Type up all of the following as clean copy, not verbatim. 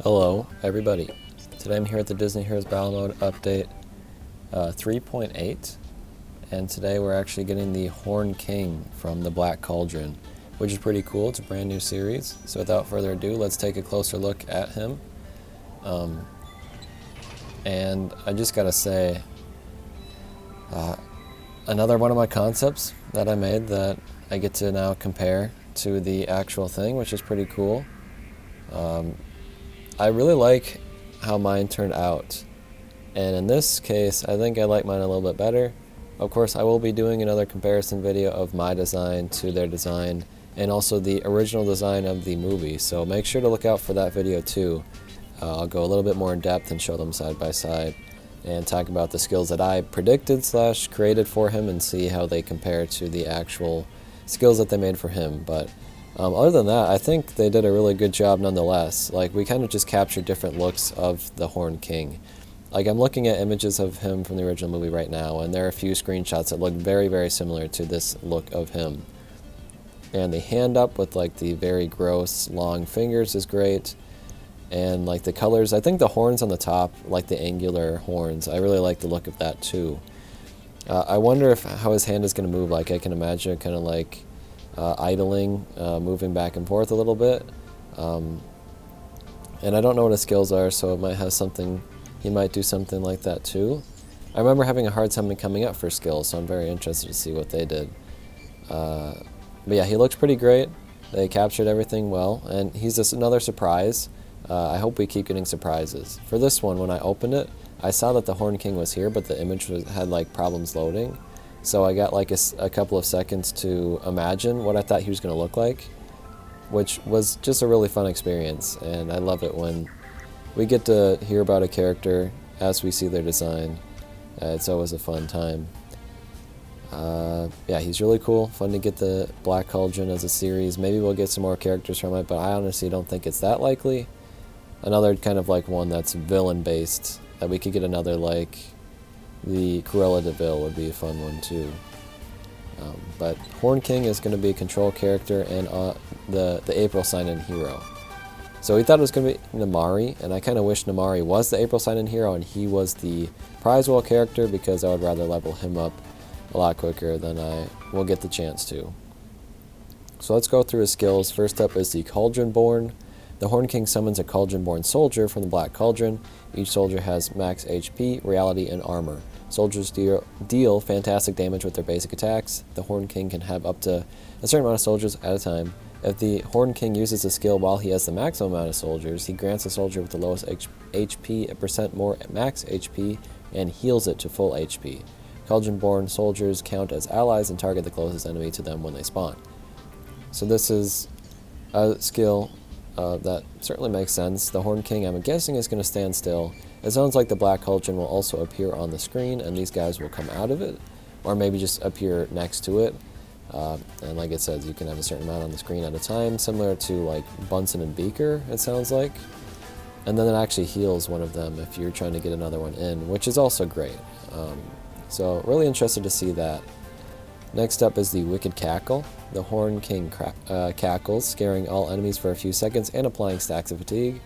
Hello, everybody. Today I'm here at the Disney Heroes Battle Mode update 3.8, and today we're actually getting the Horn King from the Black Cauldron, which is pretty cool. It's a brand new series. So without further ado, let's take a closer look at him. And I just gotta say, another one of my concepts that I made that I get to now compare to the actual thing, which is pretty cool. I really like how mine turned out, and in this case I think I like mine a little bit better. Of course, I will be doing another comparison video of my design to their design and also the original design of the movie, so make sure to look out for that video too. I'll go a little bit more in depth and show them side by side and talk about the skills that I predicted / created for him and see how they compare to the actual skills that they made for him. But other than that, I think they did a really good job nonetheless. Like, we kind of just captured different looks of the Horn King. Like, I'm looking at images of him from the original movie right now, and there are a few screenshots that look very, very similar to this look of him. And the hand up with, like, the very gross, long fingers is great. And, like, the colors, I think the horns on the top, like the angular horns, I really like the look of that, too. I wonder how his hand is going to move. Like, I can imagine kind of like idling, moving back and forth a little bit, and I don't know what his skills are, so it might have something, he might do something like that too. I remember having a hard time coming up for skills, so I'm very interested to see what they did. But yeah, he looks pretty great. They captured everything well, and he's just another surprise. I hope we keep getting surprises. For this one, when I opened it, I saw that the Horn King was here, but the image had like problems loading. So I got like a couple of seconds to imagine what I thought he was going to look like, which was just a really fun experience, and I love it when we get to hear about a character as we see their design. It's always a fun time. Yeah, he's really cool. Fun to get the Black Cauldron as a series. Maybe we'll get some more characters from it, but I honestly don't think it's that likely. Another kind of like one that's villain-based, that we could get another like the Cruella de Vil would be a fun one too. But Horn King is going to be a control character and the April sign-in hero. So we thought it was going to be Namari, and I kind of wish Namari was the April sign-in hero and he was the prize wall character, because I would rather level him up a lot quicker than I will get the chance to. So let's go through his skills. First up is the Cauldron Born. The Horn King summons a Cauldron-born soldier from the Black Cauldron. Each soldier has max HP, reality, and armor. Soldiers deal fantastic damage with their basic attacks. The Horn King can have up to a certain amount of soldiers at a time. If the Horn King uses a skill while he has the maximum amount of soldiers, he grants a soldier with the lowest HP a percent more max HP and heals it to full HP. Cauldron-born soldiers count as allies and target the closest enemy to them when they spawn. So this is a skill that certainly makes sense. The Horn King, I'm guessing, is going to stand still. It sounds like the Black Cauldron will also appear on the screen, and these guys will come out of it, or maybe just appear next to it. And like it says, you can have a certain amount on the screen at a time, similar to like Bunsen and Beaker, it sounds like. And then it actually heals one of them if you're trying to get another one in, which is also great. So really interested to see that. Next up is the Wicked Cackle. The Horn King cackles, scaring all enemies for a few seconds and applying stacks of fatigue.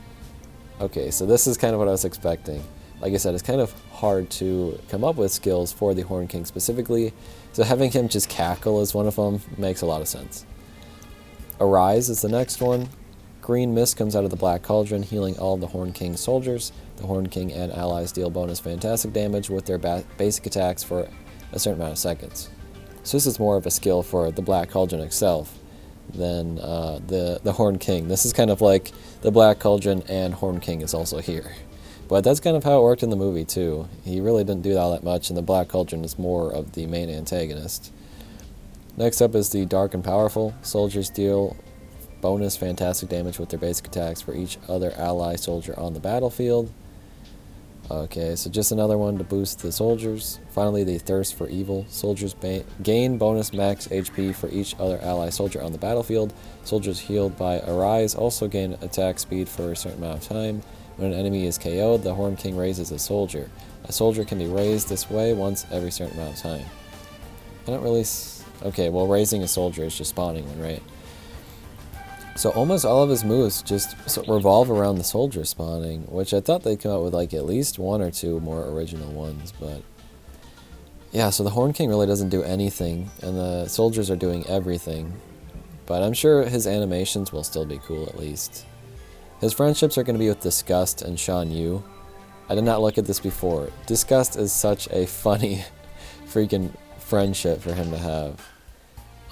Okay, so this is kind of what I was expecting. Like I said, it's kind of hard to come up with skills for the Horn King specifically, so having him just cackle as one of them makes a lot of sense. Arise is the next one. Green mist comes out of the Black Cauldron, healing all of the Horn King soldiers. The Horn King and allies deal bonus fantastic damage with their basic attacks for a certain amount of seconds. So this is more of a skill for the Black Cauldron itself than the Horn King. This is kind of like the Black Cauldron and Horn King is also here. But that's kind of how it worked in the movie too. He really didn't do all that much, and the Black Cauldron is more of the main antagonist. Next up is the Dark and Powerful. Soldiers deal bonus fantastic damage with their basic attacks for each other ally soldier on the battlefield. Okay, so just another one to boost the soldiers. Finally, the Thirst for Evil. Soldiers gain bonus max HP for each other ally soldier on the battlefield. Soldiers healed by Arise also gain attack speed for a certain amount of time. When an enemy is KO'd, the Horn King raises a soldier. A soldier can be raised this way once every certain amount of time. I don't really... Okay, well, raising a soldier is just spawning one, right? So almost all of his moves just revolve around the soldier spawning, which I thought they'd come out with like at least one or two more original ones, but yeah, so the Horn King really doesn't do anything, and the soldiers are doing everything, but I'm sure his animations will still be cool at least. His friendships are going to be with Disgust and Shan Yu. I did not look at this before. Disgust is such a funny freaking friendship for him to have.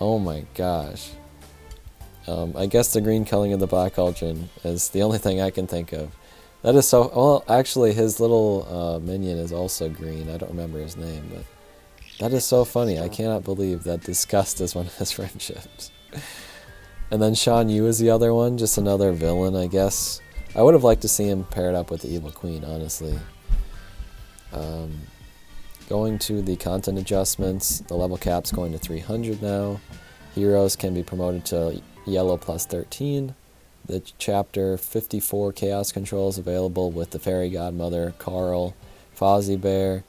Oh my gosh. I guess the green culling of the Black Cauldron is the only thing I can think of. That is so... Well, actually, his little minion is also green. I don't remember his name, but... That is so funny. I cannot believe that Disgust is one of his friendships. And then Shan Yu is the other one. Just another villain, I guess. I would have liked to see him paired up with the Evil Queen, honestly. Going to the content adjustments, the level cap's going to 300 now. Heroes can be promoted to yellow plus 13. The chapter 54 chaos controls available with the Fairy Godmother, Carl, Fozzie Bear,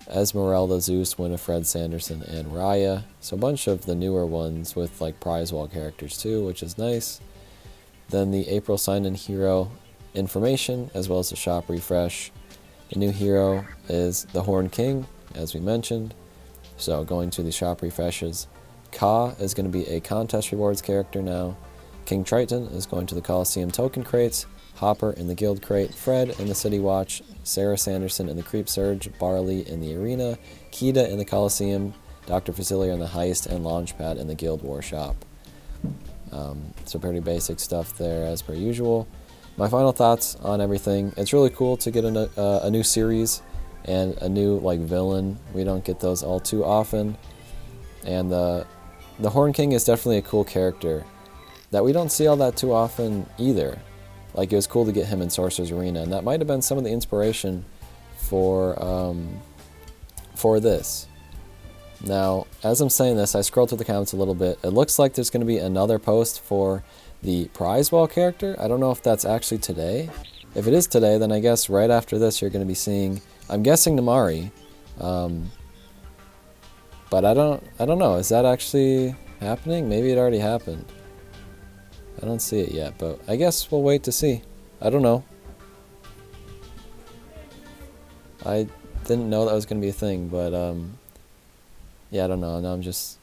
Esmeralda, Zeus, Winifred, Sanderson, and Raya. So a bunch of the newer ones with like prize wall characters too, which is nice. Then the April sign-in hero information, as well as the shop refresh. The new hero is the Horn King, as we mentioned. So going to the shop refreshes, Ka is going to be a contest rewards character now. King Triton is going to the Coliseum token crates. Hopper in the guild crate. Fred in the City Watch. Sarah Sanderson in the Creep Surge. Barley in the arena. Kida in the Coliseum. Dr. Facilier in the heist. And Launchpad in the Guild War shop. So pretty basic stuff there as per usual. My final thoughts on everything. It's really cool to get a new series and a new like villain. We don't get those all too often. And the Horn King is definitely a cool character that we don't see all that too often either. Like, it was cool to get him in Sorcerer's Arena, and that might have been some of the inspiration for this. Now, as I'm saying this, I scrolled through the comments a little bit. It looks like there's going to be another post for the prize wall character. I don't know if that's actually today. If it is today, then I guess right after this you're going to be seeing, I'm guessing Namari. But I don't know. Is that actually happening? Maybe it already happened. I don't see it yet, but I guess we'll wait to see. I don't know. I didn't know that was going to be a thing, but yeah, I don't know. Now I'm just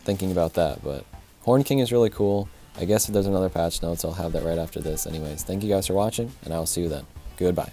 thinking about that, but Horn King is really cool. I guess if there's another patch notes, I'll have that right after this. Anyways, thank you guys for watching, and I will see you then. Goodbye.